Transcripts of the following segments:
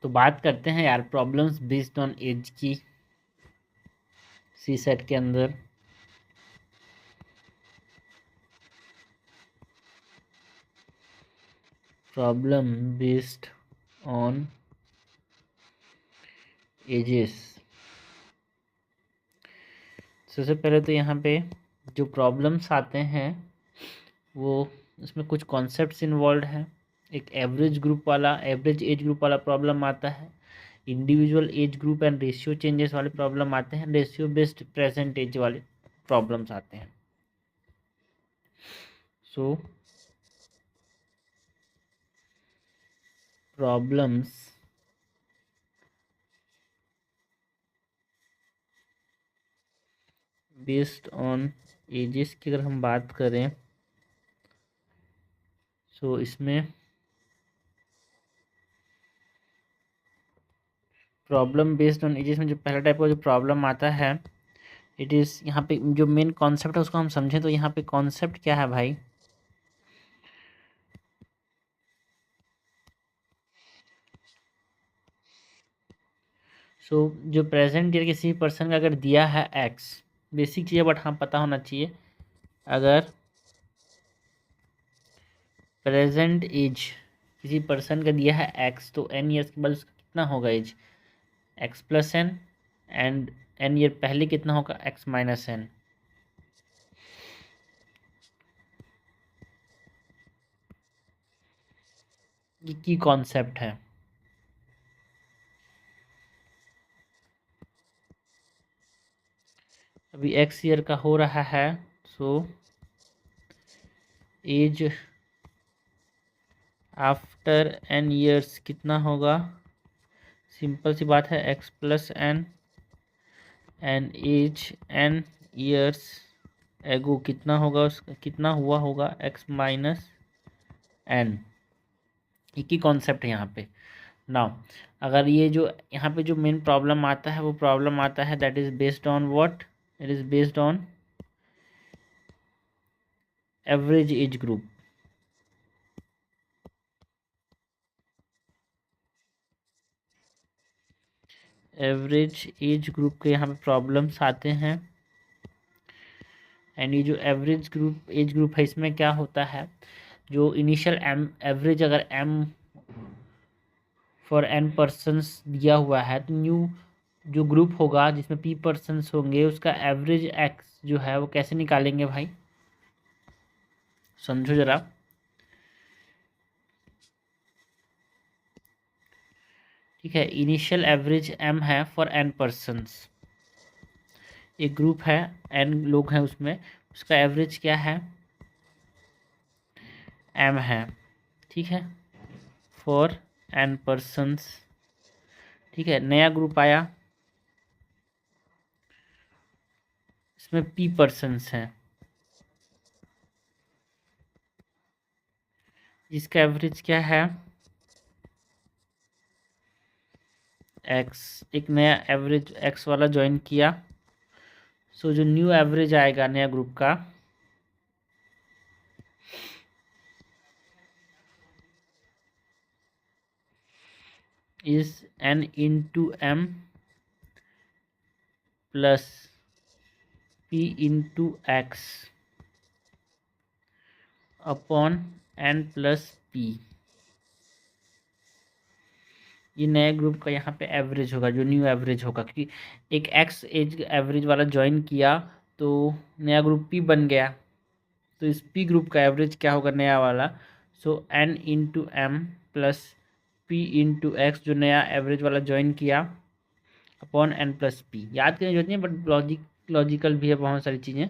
तो बात करते हैं यार प्रॉब्लम्स बेस्ड ऑन एज की सी सेट के अंदर। Problem based on edges. सबसे पहले तो यहाँ पे जो प्रॉब्लम्स आते हैं वो उसमें कुछ कॉन्सेप्ट्स इन्वॉल्व हैं। एक एवरेज ग्रुप वाला एवरेज एज ग्रुप वाला प्रॉब्लम आता है, individual age group and ratio changes वाले प्रॉब्लम आते हैं, रेशियो बेस्ड प्रेजेंट एज वाले प्रॉब्लम्स आते हैं। सो प्रॉब्लम्स बेस्ड ऑन एजेस की अगर हम बात करें सो इसमें प्रॉब्लम बेस्ड ऑन एजेस में जो पहला टाइप का जो प्रॉब्लम आता है, इट इज़ यहाँ पे जो मेन कॉन्सेप्ट है उसको हम समझें तो यहाँ पे कॉन्सेप्ट क्या है भाई। सो जो प्रेजेंट ईयर किसी पर्सन का अगर दिया है एक्स, बेसिक चीज़ बट हाँ पता होना चाहिए। अगर प्रेजेंट एज किसी पर्सन का दिया है एक्स तो एन ईयर्स के बाद उसका कितना होगा age, X plus N, and N year पहले कितना होगा एक्स माइनस एन। ये की कॉन्सेप्ट है। अभी एक्स ईयर का हो रहा है, so age after N years कितना होगा, सिंपल सी बात है X plus N, and age N years ago कितना होगा, उसका कितना हुआ होगा एक्स माइनस एन। एक ही कॉन्सेप्ट है यहाँ पे। नाउ अगर ये जो यहाँ पे जो मेन प्रॉब्लम आता है वो प्रॉब्लम आता है that is based on what, it is based on average age group. Average age group के यहाँ पे प्रॉब्लम्स आते हैं, एंड ये जो एवरेज ग्रुप एज ग्रुप है इसमें क्या होता है, जो इनिशियल एम एवरेज अगर एम फॉर एन पर्सनस दिया हुआ है तो न्यू जो ग्रुप होगा जिसमें पी पर्सनस होंगे उसका एवरेज एक्स जो है वो कैसे निकालेंगे भाई, समझो जरा। ठीक है, इनिशियल एवरेज एम है फॉर एन पर्सनस, एक ग्रुप है एन लोग हैं उसमें, उसका एवरेज क्या है एम है। ठीक है, फॉर एन पर्सनस। ठीक है, नया ग्रुप आया, इसमें पी पर्सनस हैं जिसका एवरेज क्या है एक्स, एक नया एवरेज एक्स वाला ज्वाइन किया। सो जो न्यू एवरेज आएगा नया ग्रुप का is N into M plus P into X upon N plus P. ये नए ग्रुप का यहाँ पे एवरेज होगा, जो न्यू एवरेज होगा, क्योंकि एक एक्स एज एवरेज वाला ज्वाइन किया तो नया ग्रुप पी बन गया, तो इस पी ग्रुप का एवरेज क्या होगा नया वाला, so n into M plus P into x जो नया एवरेज वाला ज्वाइन किया अपॉन एन प्लस पी। याद करने की जरूरत नहीं है बट लॉजिकल भी है बहुत सारी चीज़ें,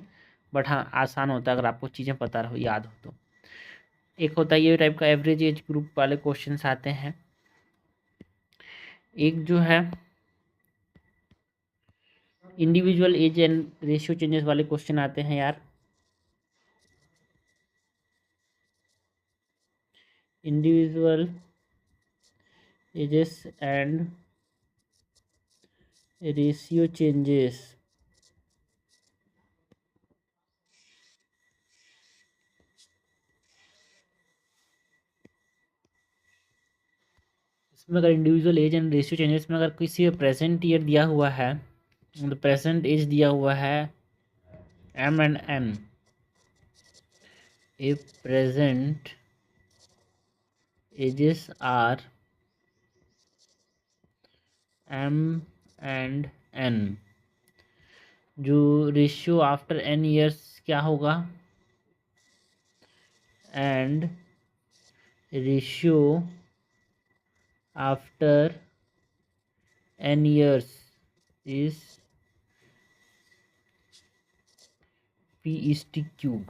बट हाँ आसान होता है अगर आपको चीज़ें पता रहो याद हो तो। एक होता है ये टाइप का एवरेज एज ग्रुप वाले क्वेश्चंस आते हैं। एक जो है individual age and ratio changes वाले क्वेश्चन आते हैं यार। Individual ages and ratio changes, इसमें अगर individual age and ratio changes में अगर किसी प्रेजेंट ईयर दिया हुआ है, मतलब प्रेजेंट एज दिया हुआ है M and N, if present ages are m and n, जो रेशियो आफ्टर n ईयर्स क्या होगा, and ratio after n years is p is T cube.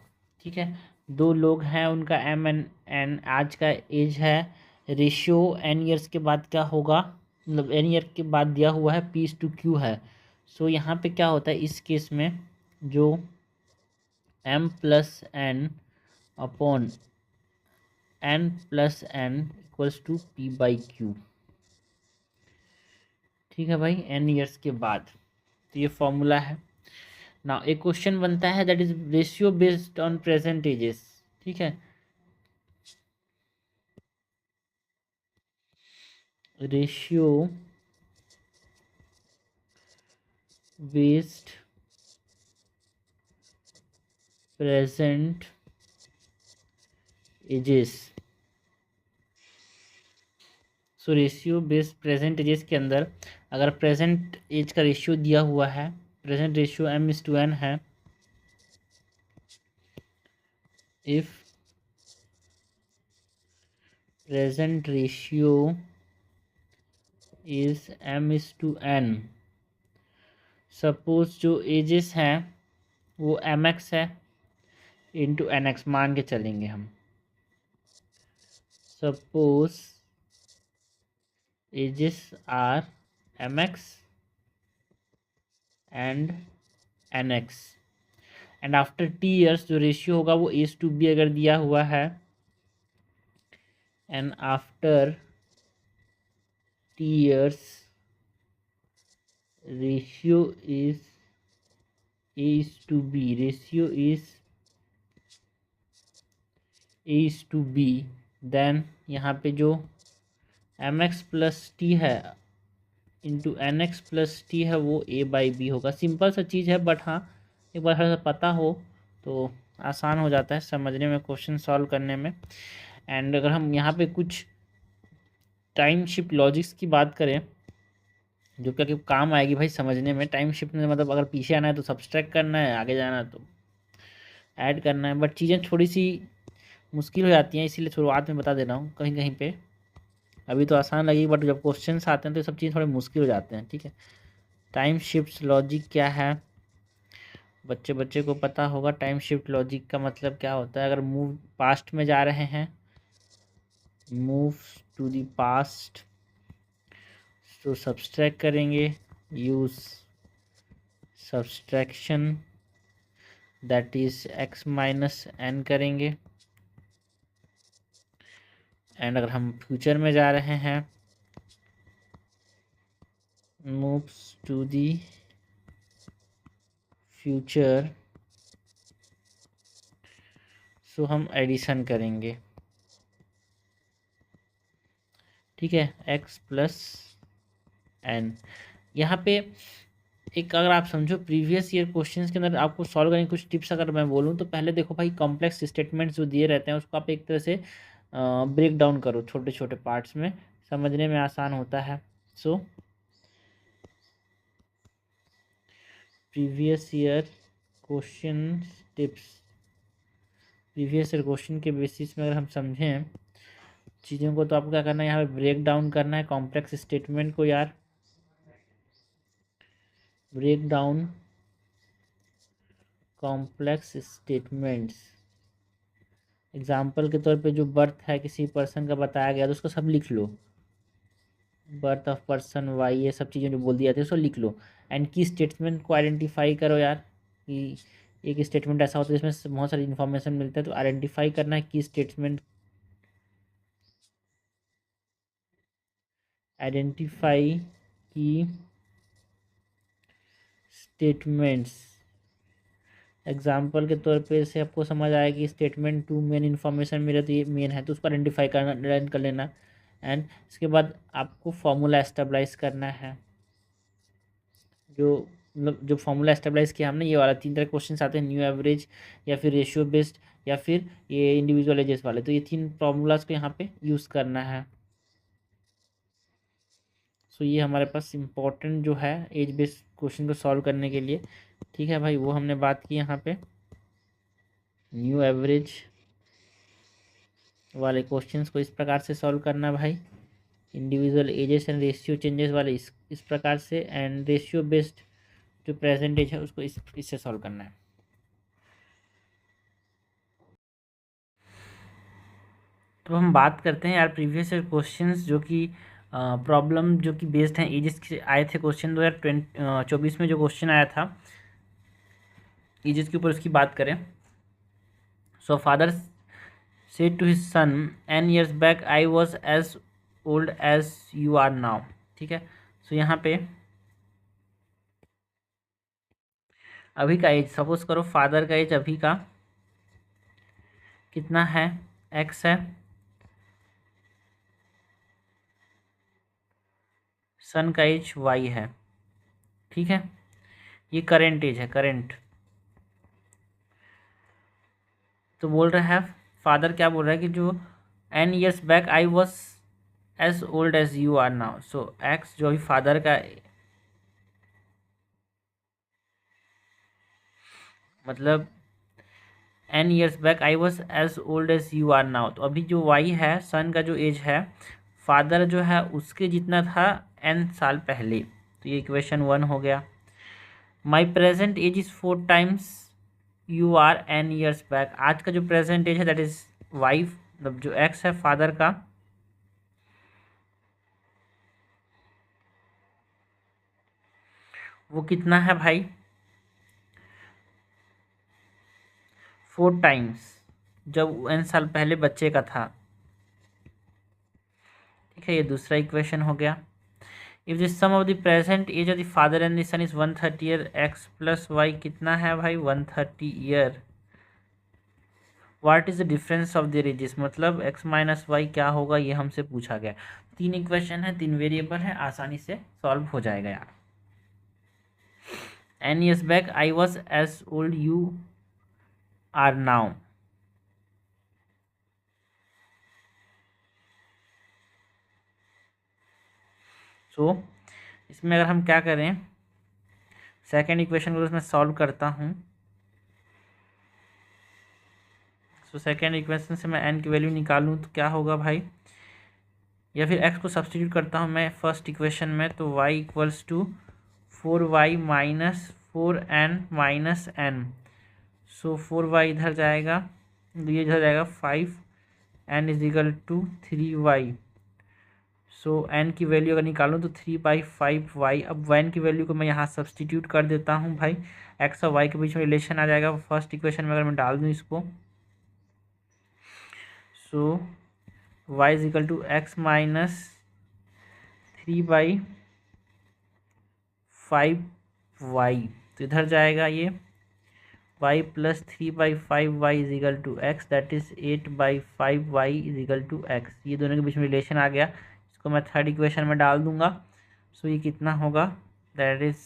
ठीक है, दो लोग हैं, उनका m एन एन आज का एज है, रेशियो n ईयर्स के बाद क्या होगा, मतलब n ईयर के बाद दिया हुआ है p इज टू क्यू है। सो यहाँ पे क्या होता है इस केस में, जो m plus N upon n plus N equals to p by Q. ठीक है भाई, n ईयर्स के बाद, तो ये फॉर्मूला है ना। एक क्वेश्चन बनता है that is ratio based on present ages. ठीक है, ratio based present ages. So ratio based present ages के अंदर अगर प्रेजेंट एज का रेशियो दिया हुआ है, प्रेजेंट रेशियो m/n है, if present ratio is m/n, suppose जो एजेस हैं वो mx है इंटू nx मान के चलेंगे हम। Suppose ages are mx and nx, and after t years जो रेशियो होगा वो a/b अगर दिया हुआ है, and after t years ratio is a/b, ratio is a/b, then यहाँ पे जो mx प्लस टी है इंटू nx प्लस टी है वो a/b होगा। सिंपल सा चीज़ है, बट हाँ एक बार थोड़ा सा पता हो तो आसान हो जाता है समझने में, क्वेश्चन सॉल्व करने में। एंड अगर हम यहाँ पे कुछ टाइम शिफ्ट लॉजिक्स की बात करें जो कि काम आएगी भाई समझने में, टाइम शिफ्ट में मतलब अगर पीछे आना है तो सब्सट्रैक्ट करना है, आगे जाना है तो ऐड करना है, बट चीज़ें थोड़ी सी मुश्किल हो जाती हैं, इसीलिए शुरुआत में बता दे रहा हूँ। कहीं कहीं पे अभी तो आसान लगेगी, बट जब क्वेश्चंस आते हैं तो ये सब चीज़ें थोड़े मुश्किल हो जाते हैं। ठीक है, टाइम शिफ्ट लॉजिक क्या है, बच्चे बच्चे को पता होगा टाइम शिफ्ट लॉजिक का मतलब क्या होता है। अगर मूव पास्ट में जा रहे हैं, मूव टू द पास्ट, तो सब्सट्रैक्ट करेंगे, use subtraction that is x-n करेंगे। एंड अगर हम फ्यूचर में जा रहे हैं, मूव्स टू दी फ्यूचर, सो हम एडिशन करेंगे। ठीक है, x प्लस एन। यहाँ पे एक अगर आप समझो प्रीवियस ईयर क्वेश्चंस के अंदर आपको सॉल्व करने की कुछ टिप्स अगर मैं बोलूँ तो पहले देखो भाई, कॉम्प्लेक्स स्टेटमेंट्स जो दिए रहते हैं उसको आप एक तरह से ब्रेक डाउन करो छोटे छोटे पार्ट्स में, समझने में आसान होता है। So previous year question tips, previous year question के बेसिस में अगर हम समझें चीज़ों को तो आपको क्या करना है, यहाँ पे ब्रेक डाउन करना है कॉम्प्लेक्स स्टेटमेंट को यार, break down complex statements. Example के तौर पे जो बर्थ है किसी पर्सन का बताया गया तो उसको सब लिख लो, बर्थ ऑफ पर्सन वाई, ये सब चीज़ें जो बोल दी जाती है उसको लिख लो। एंड की स्टेटमेंट को आइडेंटिफाई करो यार, कि एक स्टेटमेंट ऐसा होता है जिसमें बहुत सारी इन्फॉर्मेशन मिलता है, तो आइडेंटिफाई करना है की स्टेटमेंट, आइडेंटिफाई की स्टेटमेंट्स। एग्जाम्पल के तौर पे से आपको समझ आया कि स्टेटमेंट टू मेन इन्फॉर्मेशन मिले तो ये मेन है, तो उसको आइडेंटिफाई करना, लर्न कर लेना। एंड इसके बाद आपको फॉर्मूला एस्टेब्लाइज करना है, जो मतलब जो फॉर्मूला एस्टेब्लाइज किया हमने, ये वाला 3 तरह के क्वेश्चन आते हैं, न्यू एवरेज या फिर रेशियो बेस्ड या फिर ये इंडिविजुअल एजेस वाले। तो ये 3 फॉर्मूलाज को यहाँ पे यूज़ करना है। सो ये हमारे पास इम्पोर्टेंट जो है एज बेस्ड क्वेश्चन को सॉल्व करने के लिए, ठीक है भाई, वो हमने बात की यहाँ पे। न्यू एवरेज वाले क्वेश्चंस को इस प्रकार से सॉल्व करना भाई, individual ages and ratio changes वाले इस प्रकार से, एंड रेशियो बेस्ड जो प्रेजेंट एज है उसको इससे सॉल्व करना है। तो हम बात करते हैं यार प्रीवियस क्वेश्चंस जो कि प्रॉब्लम जो कि बेस्ड हैं एजेस के आए थे क्वेश्चन 2024 में जो क्वेश्चन आया था एजेस के ऊपर, उसकी बात करें। So father said to his son, "N years back I was as old as you are now." ठीक है, सो यहाँ पे अभी का एज, सपोज करो फादर का एज अभी का कितना है, एक्स है, सन का एज वाई है, ठीक है, ये करेंट एज है, करेंट। तो बोल रहा है फादर, क्या बोल रहा है कि जो N years back I was as old as you are now. So X जो अभी फादर का, मतलब N years back I was as old as you are now. तो अभी जो वाई है, सन का जो एज है, फादर जो है उसके जितना था n साल पहले। तो ये इक्वेशन 1 हो गया। My present age is 4 times you are n years back. आज का जो प्रेजेंट एज है दैट इज वाई, मतलब जो एक्स है फादर का, वो कितना है भाई, 4 टाइम्स, जब n साल पहले बच्चे का था। ठीक है, ये दूसरा इक्वेशन हो गया। If the sum of the present age of the father and the son is 130 year, X plus Y कितना है भाई, 130 year. What is the difference of the ages, मतलब एक्स माइनस वाई क्या होगा, ये हमसे पूछा गया। 3 इक्वेशन है, 3 वेरिएबल है, आसानी से सॉल्व हो जाएगा यार। N years back I was as old you are now। सो इसमें अगर हम क्या करें, सेकेंड इक्वेशन को उसमें सॉल्व करता हूँ। सो सेकेंड इक्वेशन से मैं n की वैल्यू निकालूँ तो क्या होगा भाई, या फिर x को सब्सटीट्यूट करता हूँ मैं फर्स्ट इक्वेशन में, तो y equals to 4y minus 4n minus n। So 4y इधर जाएगा, ये इधर जाएगा 5n is equal to 3y। So n की वैल्यू अगर निकालूँ तो 3/5y। अब n की वैल्यू को मैं यहाँ सब्सटीट्यूट कर देता हूँ भाई, x और y के बीच में रिलेशन आ जाएगा फर्स्ट इक्वेशन में अगर मैं डाल दूँ इसको। So y is equal to X minus 3/5y, तो इधर जाएगा ये y plus 3/5y is equal to X, that is 8/5y is equal to X. ये दोनों के बीच में रिलेशन आ गया, इसको मैं थर्ड इक्वेशन में डाल दूंगा। सो ये कितना होगा, that is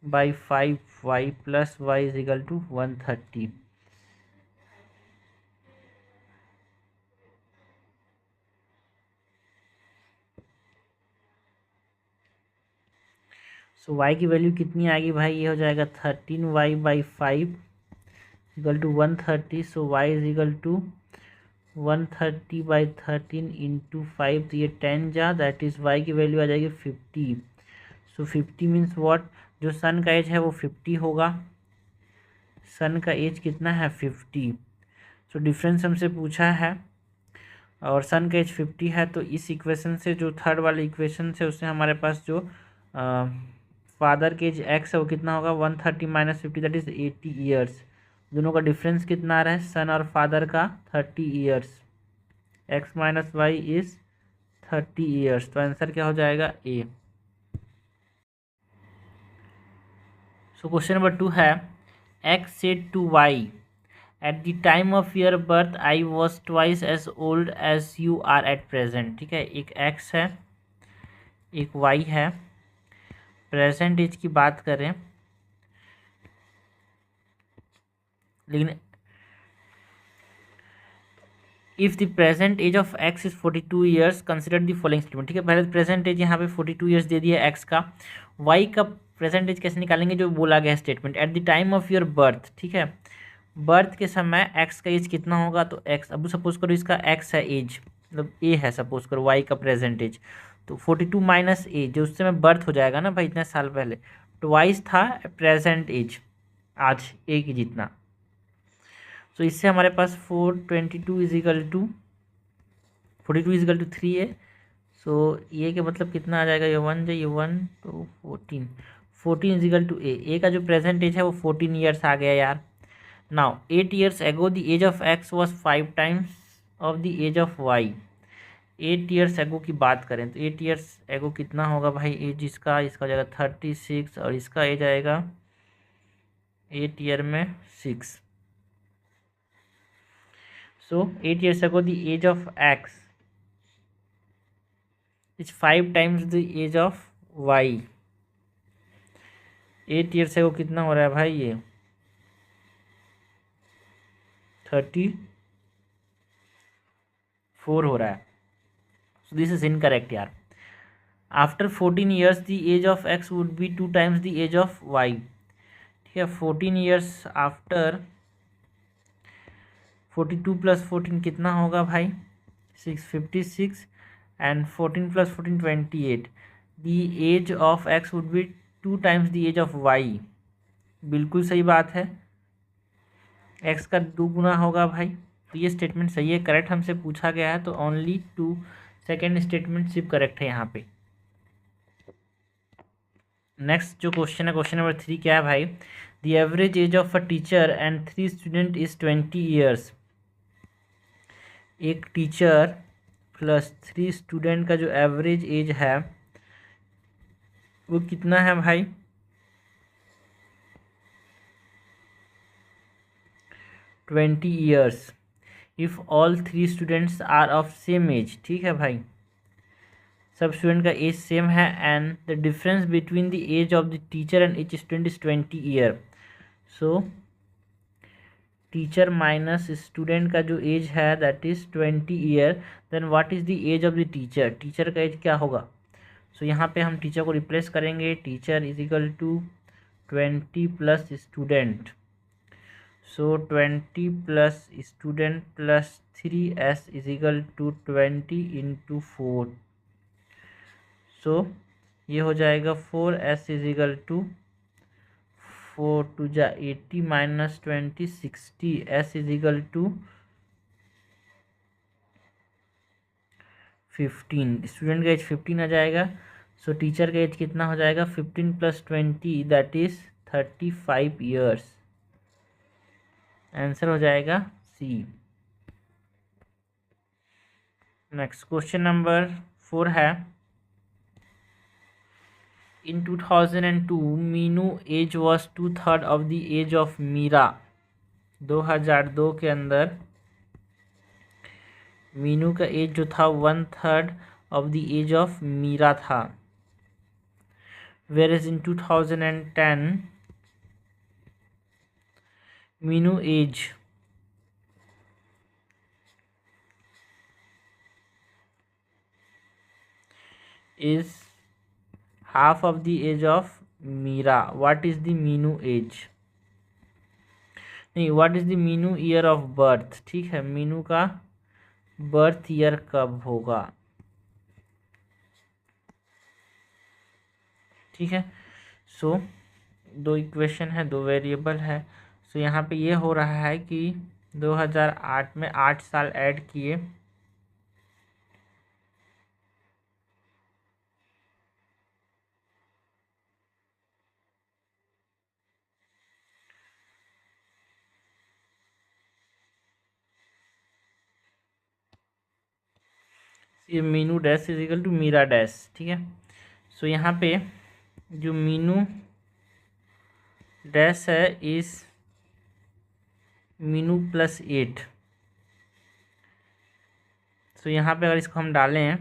8/5y plus y is equal to 130। So y की वैल्यू कितनी आएगी भाई, ये हो जाएगा 13y/5 equal to 130। So y is equal to 130/13 into 5, तो ये 10 जा, दैट इज़ y की वैल्यू आ जाएगी 50। सो 50 मीन्स व्हाट, जो सन का एज है वो 50 होगा, सन का एज कितना है 50। सो डिफरेंस हमसे पूछा है और सन का एज 50 है, तो इस इक्वेशन से जो थर्ड वाले इक्वेशन से उससे हमारे पास जो फादर के एज एक्स है वो कितना होगा, 130 माइनस 50 दैट इज 80 ईयर्स। दोनों का डिफरेंस कितना आ रहा है, सन और फादर का 30 years. X minus Y is 30 years, तो आंसर क्या हो जाएगा, ए। सो क्वेश्चन नंबर 2 है, X said to Y at the time of your birth I was twice as old as you are at present. ठीक है, एक x है एक वाई है, प्रेजेंट एज की बात करें लेकिन if the present age of X is 42 years consider the following statement. ठीक है, पहले प्रेजेंट एज यहाँ पे 42 ईयर्स दे दिया एक्स का, वाई का प्रेजेंट एज कैसे निकालेंगे जो बोला गया statement at the time of your birth. ठीक है, बर्थ के समय एक्स का एज कितना होगा, तो एक्स, अब सपोज करो इसका एक्स है एज, मतलब ए है, सपोज करो वाई का प्रेजेंट एज, तो 42 माइनस ए जो उस समय बर्थ हो जाएगा ना भाई इतने साल पहले, ट्वाइस था प्रेजेंट एज आज ए की जितना। तो इससे हमारे पास 422 इजिकल टू 42 इजिकल टू 3 है। सो ये के मतलब कितना आ जाएगा, ये वन जो ये वन तो 14 इजिकल टू ए का जो प्रेजेंट एज है वो 14 ईयर्स आ गया यार। Now 8 years ago the age of X was 5 times of the age of Y. 8 years ago की बात करें तो 8 ईयर्स एगो कितना होगा भाई एज इसका हो जाएगा 36 और इसका एज आएगा 8 ईयर में 6। So 8 years ago the age of x is 5 times the age of y। 8 years ago कितना हो रहा है भाई, ये 34 हो रहा है। So this is incorrect यार। After 14 years the age of x would be 2 times the age of y। ठीक है, 14 years after 42 प्लस 14 कितना होगा भाई 656 and 14 plus 14 28। The age of X would be 2 times the age of Y. बिल्कुल सही बात है, एक्स का 2 गुना होगा भाई, तो ये स्टेटमेंट सही है, करेक्ट हमसे पूछा गया है तो ओनली 2 सेकेंड स्टेटमेंट सिर्फ करेक्ट है यहाँ पे। नेक्स्ट जो क्वेश्चन है क्वेश्चन नंबर 3 क्या है भाई, the average age of a teacher and 3 student is 20 years. एक टीचर प्लस 3 स्टूडेंट का जो एवरेज एज है वो कितना है भाई 20 years if all 3 students are of same age. ठीक है भाई, सब स्टूडेंट का एज सेम है and the difference between the age of the teacher and each student is 20 year. So teacher minus student का जो एज है that is 20 year, then what is the age of the teacher, teacher का age क्या होगा। सो यहाँ पे हम teacher को रिप्लेस करेंगे, teacher is equal to 20 plus student. So 20 plus student plus 3s is equal to 20 into 4। So ये हो जाएगा 4s is equal to 4 to जा 80 minus 20 60। s is equal to 15। Student का एज 15 आ जाएगा। सो टीचर का age कितना हो जाएगा 15 plus 20 that is 35 years. Answer हो जाएगा सी। नेक्स्ट क्वेश्चन नंबर 4 है, in 2002 Meenu age was 2/3 of the age of Meera. 2002 के अंदर मीनू का एज जो था 1/3 of the age of Meera था। Where is in 2010 Meenu age is half of the age of Mira. What is the Meenu age, नहीं what is the Meenu year of birth. ठीक है, मीनू का बर्थ ईयर कब होगा। ठीक है, सो 2 इक्वेशन है 2 वेरिएबल है। सो यहाँ पे ये हो रहा है कि 2008 में 8 साल ऐड किए, ये Meenu dash is equal to Meera dash. ठीक है, सो यहाँ पे जो मीनू डैश है इस मीनू प्लस 8। तो यहाँ पे अगर इसको हम डालें,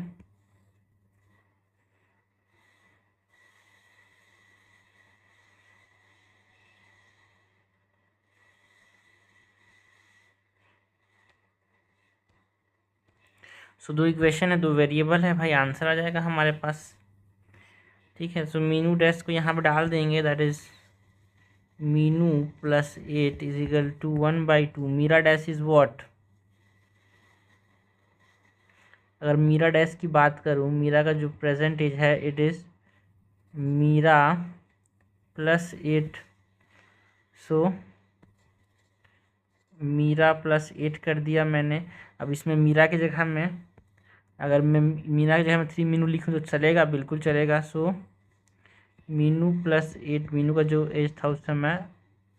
सो दो इक्वेशन है, दो वेरिएबल है भाई, आंसर आ जाएगा हमारे पास। ठीक है, सो मीनू डैश को यहाँ पे डाल देंगे, that is Meenu plus 8 is equal to 1/2। Meera dash is what? अगर मीरा डैश की बात करूँ, मीरा का जो प्रेजेंट एज है इट इज़ मीरा प्लस 8। सो मीरा प्लस 8 कर दिया मैंने। अब इसमें मीरा की जगह में, अगर मैं मीरा की जगह में 3 मीनू लिखूँ तो चलेगा? बिल्कुल चलेगा। सो मीनू प्लस 8, मीनू का जो एज था उस समय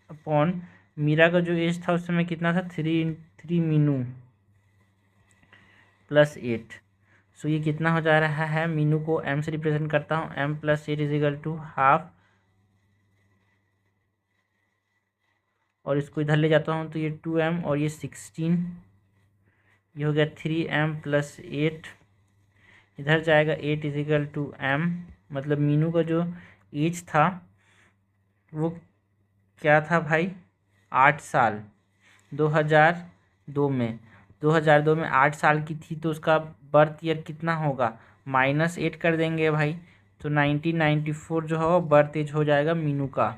अपॉन मीरा का जो एज था उस समय कितना था? 3 मीनू प्लस 8। सो ये कितना हो जा रहा है? मीनू को m से रिप्रेजेंट करता हूँ, m plus 8 is equal to half, और इसको इधर ले जाता हूँ तो ये 2m और ये 16, ये हो गया 3m प्लस 8। इधर जाएगा 8 इज इक्वल टू m, मतलब मीनू का जो एज था वो क्या था भाई? 8 साल। 2002 में 2002 में 8 साल की थी, तो उसका बर्थ ईयर कितना होगा? -8 कर देंगे भाई, तो 1994 जो है बर्थ एज हो जाएगा मीनू का।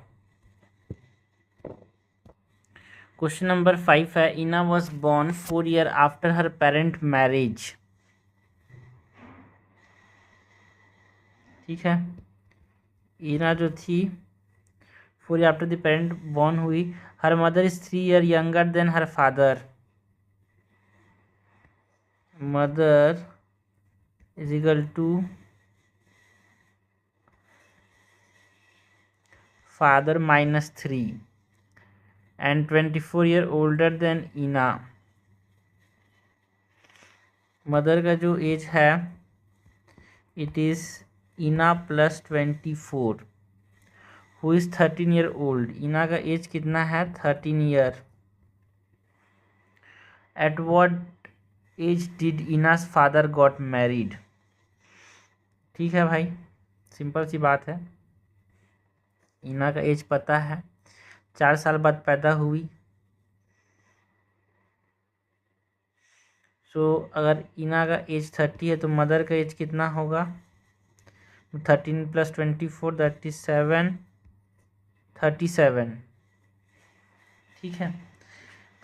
क्वेश्चन नंबर 5 है, Ina was born 4 year after her parent marriage. ठीक है, इना जो थी 4 year after the parent born हुई, her mother is 3 year younger than her father. Mother is equal to father -3 and 24 year older than Ina. Mother का जो age है it is Ina plus 24, who is 13 year old. Ina का age कितना है? 13 year. At what as did Ina's father got married? ठीक है भाई, simple सी बात है, इना का एज पता है, 4 साल बाद पैदा हुई। सो अगर इना का एज 30 है तो मदर का एज कितना होगा? 13 + 24 दैट इज 37। ठीक है,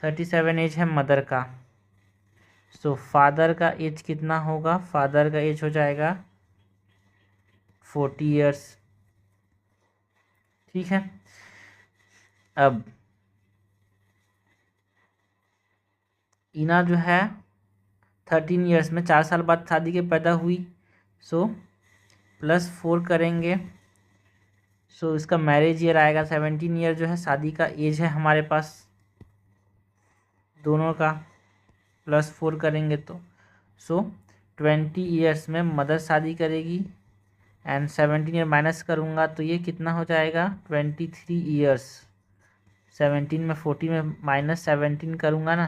37 एज है मदर का। सो फादर का एज कितना होगा? फादर का एज हो जाएगा 40 ईयर्स। ठीक है, अब इना जो है 13 ईयर्स में 4 साल बाद शादी के पैदा हुई, सो +4 करेंगे, सो इसका मैरिज ईयर आएगा 17 ईयर जो है शादी का एज है हमारे पास दोनों का, +4 करेंगे तो सो 20 ईयर्स में मदर शादी करेगी, एंड 17 ईयर माइनस करूँगा तो ये कितना हो जाएगा? 23 ईयर्स। 17 में 40 में -17 करूँगा ना,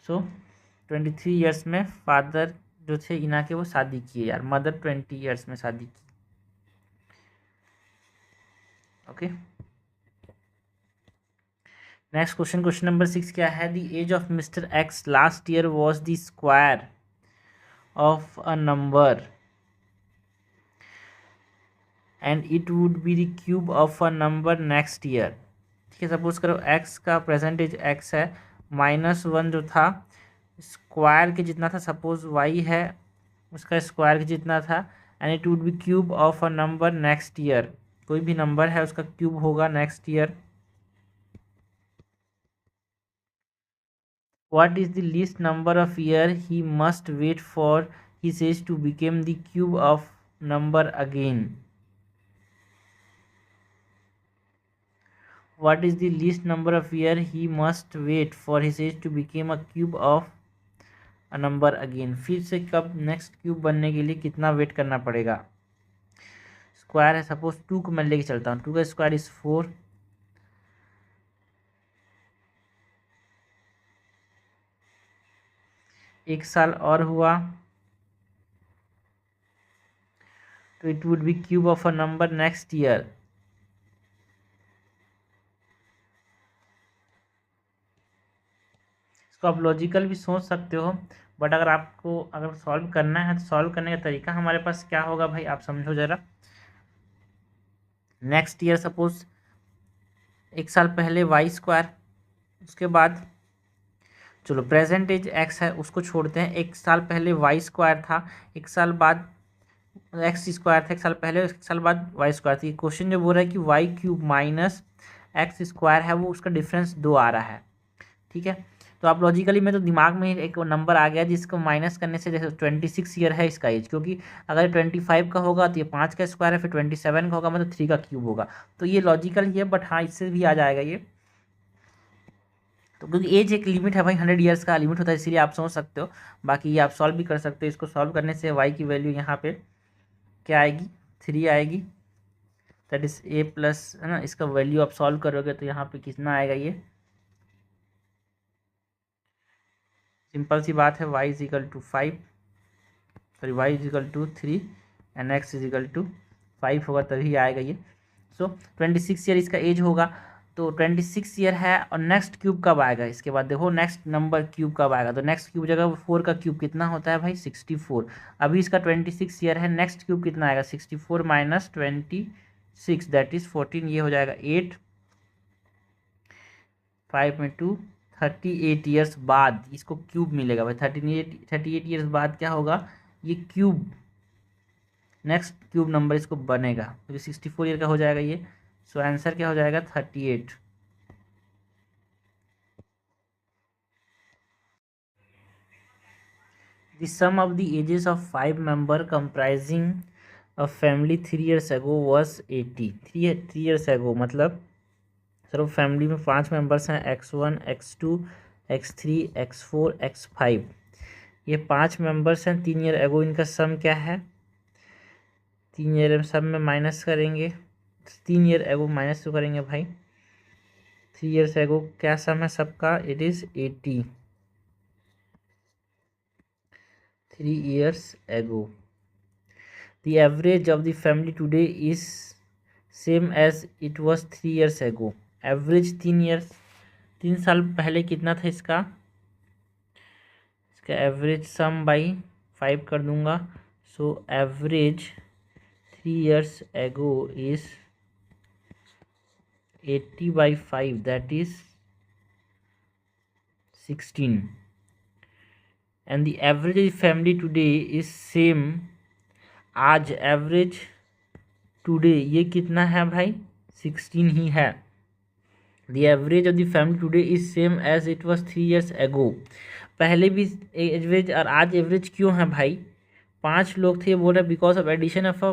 सो 23 ईयर्स में फादर जो थे इना के वो शादी किए यार, मदर 20 ईयर्स में शादी की। ओके, नेक्स्ट क्वेश्चन नंबर 6 क्या है? The age of mister X last year was the square of a number and it would be the cube of a number next year. ठीक है, सपोज करो x का percentage x है, -1 जो था square के जितना था, सपोज वाई है उसका स्क्वायर के जितना था, and it would B cube of a number next year. कोई भी नंबर है उसका क्यूब होगा next year. What is the least number of year he must wait for his age to become the cube of number again? What is the least number of year he must wait for his age to become a cube of a number again? फिर से कब next cube बनने के लिए कितना wait करना पड़ेगा? Square है, सपोज 2 को मैं लेके चलता हूँ, 2 का स्क्वायर इज 4, 1 साल और हुआ तो it would B cube of a number next year. इसको आप लॉजिकल भी सोच सकते हो, बट अगर आपको अगर सॉल्व करना है तो सॉल्व करने का तरीका हमारे पास क्या होगा भाई, आप समझो जरा। नेक्स्ट ईयर सपोज 1 साल पहले वाई स्क्वायर, उसके बाद चलो प्रेजेंट एज एक्स है उसको छोड़ते हैं, 1 साल पहले वाई स्क्वायर था, 1 साल बाद एक्स स्क्वायर था, 1 साल पहले 1 साल बाद वाई स्क्वायर था। ये क्वेश्चन जो बोल रहा है कि Y cube minus X square है वो उसका डिफरेंस 2 आ रहा है, ठीक है। तो आप लॉजिकली में तो दिमाग में एक नंबर आ गया जिसको माइनस करने से, जैसे 26 ईयर है इसका एज, क्योंकि अगर 25 का होगा तो ये 5 का स्क्वायर है, फिर 27 का होगा मतलब 3 का क्यूब होगा। तो ये लॉजिकल ही है, बट हाँ इससे भी आ जाएगा ये। तो क्योंकि एज एक लिमिट है भाई, 100 ईयर्स का लिमिट होता है, इसीलिए आप सोच सकते हो। बाकी ये आप सॉल्व भी कर सकते हो, इसको सॉल्व करने से वाई की वैल्यू यहाँ पे क्या आएगी, 3 आएगी, दैट इज ए प्लस, है ना। इसका वैल्यू आप सॉल्व करोगे तो यहाँ पे कितना आएगा, ये सिंपल सी बात है, y is equal to 5, sorry y is equal to 3 and x is equal to 5 होगा तभी आएगा ये। सो 26 ईयर इसका एज होगा, तो 26 ईयर है, और नेक्स्ट क्यूब कब आएगा इसके बाद, देखो नेक्स्ट नंबर क्यूब कब आएगा, तो नेक्स्ट क्यूब जगह 4 का क्यूब कितना होता है भाई 64। अभी इसका 26 ईयर है, नेक्स्ट क्यूब कितना आएगा 64 माइनस 26 दैट इज 14, ये हो जाएगा 8, 5 में 2, 38 ईयर्स बाद इसको क्यूब मिलेगा भाई। 38 ईयर्स बाद क्या होगा, ये क्यूब नेक्स्ट क्यूब नंबर इसको बनेगा, तो 64 ईयर का हो जाएगा ये। सो आंसर क्या हो जाएगा 38। The sum of the ages of 5 member comprising a family 3 years ago was 80। 3 years ago मतलब सर फैमिली में 5 मेंबर्स हैं, x1 x2 x3 x4 x5, ये 5 मेंबर्स हैं 3 ईयर एगो, इनका सम क्या है, 3 ईयर सम में माइनस करेंगे, 3 ईयर एगो माइनस तो करेंगे भाई, 3 ईयर्स एगो क्या सम है सबका, it is 80, 3 years ago। The average of the family today is same as it was 3 years ago। Average 3 साल पहले कितना था इसका एवरेज सम बाई 5 कर दूंगा। So average 3 years ago is 80/5 that is 16, and the average family today is same। आज average today ये कितना है भाई 16 ही है। The average of the family today is same age it was 3 years ago। पहले भी एवरेज और आज एवरेज क्यों है भाई, 5 लोग थे, बोल रहे because of addition of a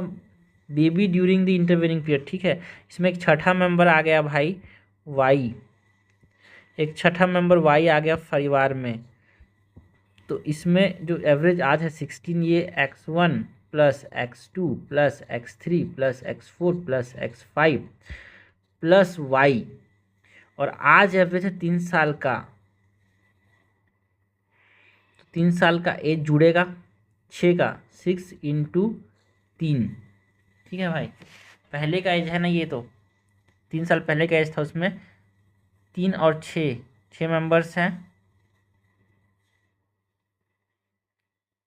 baby during the intervening period, ठीक है। इसमें एक छठा मेंबर आ गया भाई वाई, एक छठा मेंबर वाई आ गया परिवार में, तो इसमें जो एवरेज आज है 16, ये x1 plus x2 plus x3 plus x4 plus x5 plus y, और आज एवरेज है 3 साल का, तो 3 साल का एज जुड़ेगा 6 का, 6 इंटू 3, ठीक है भाई। पहले का एज है ना ये, तो 3 साल पहले का एज था, उसमें 3 और 6 मेंबर्स हैं,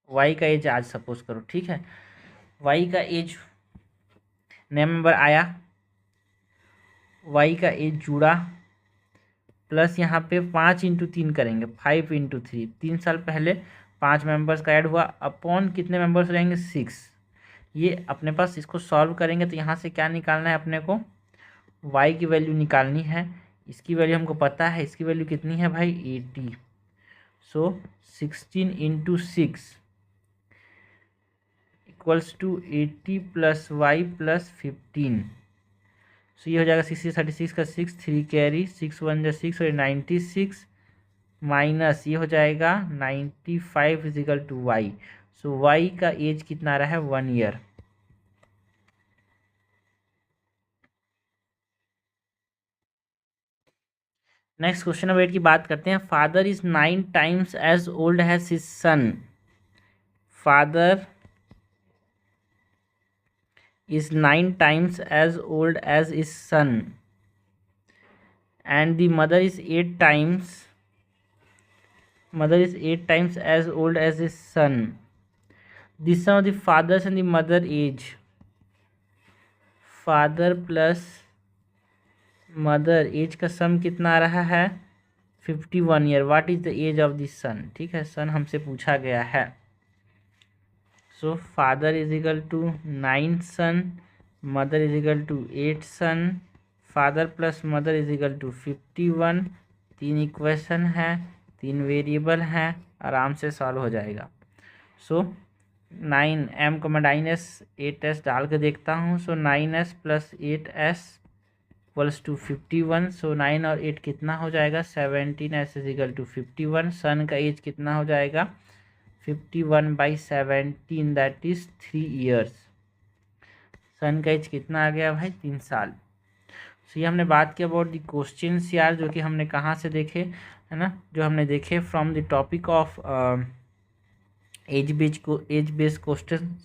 वाई का एज आज सपोज करो, ठीक है। वाई का एज नया मेंबर आया, वाई का एज जुड़ा, प्लस यहाँ पे 5 इंटू 3 करेंगे, 5 इंटू 3, 3 साल पहले 5 मेंबर्स का ऐड हुआ, अपॉन कितने मेंबर्स रहेंगे 6। ये अपने पास इसको सॉल्व करेंगे तो यहाँ से क्या निकालना है अपने को, y की वैल्यू निकालनी है। इसकी वैल्यू हमको पता है, इसकी वैल्यू कितनी है भाई 80। So 16 into 6 equals to 80 plus Y plus 15। So ये हो जाएगा 36 का 6, 3 कैरी, 6 1 6 और 96 माइनस ये हो जाएगा 95 equal to Y. So Y का एज कितना आ रहा है 1 ईयर। नेक्स्ट क्वेश्चन नंबर 8 की बात करते हैं। Father is 9 times as old has his son. Father is 9 times as old as his son, and the mother is 8 times as old as his son. The sum of the father's and the mother age, father plus mother age का सम कितना आ रहा है 51 year. What is the age of the son. ठीक है, son हमसे पूछा गया है। So father is equal to 9 son, mother is equal to 8 son, father plus mother is equal to 51। 3 equation है, 3 वेरिएबल हैं, आराम से सॉल्व हो जाएगा। सो 9m को मैं 9s 8s डाल के देखता हूँ। So 9s plus 8s equals to 51। So 9 और 8 कितना हो जाएगा 17s इज इक्वल टू 51। सन का एज कितना हो जाएगा 51/17 दैट इज 3 ईयर्स। सन का एज कितना आ गया भाई 3 साल। सो ये हमने बात की अबाउट द क्वेश्चंस यार, जो कि हमने कहाँ से देखे है ना, जो हमने देखे from the topic of age based question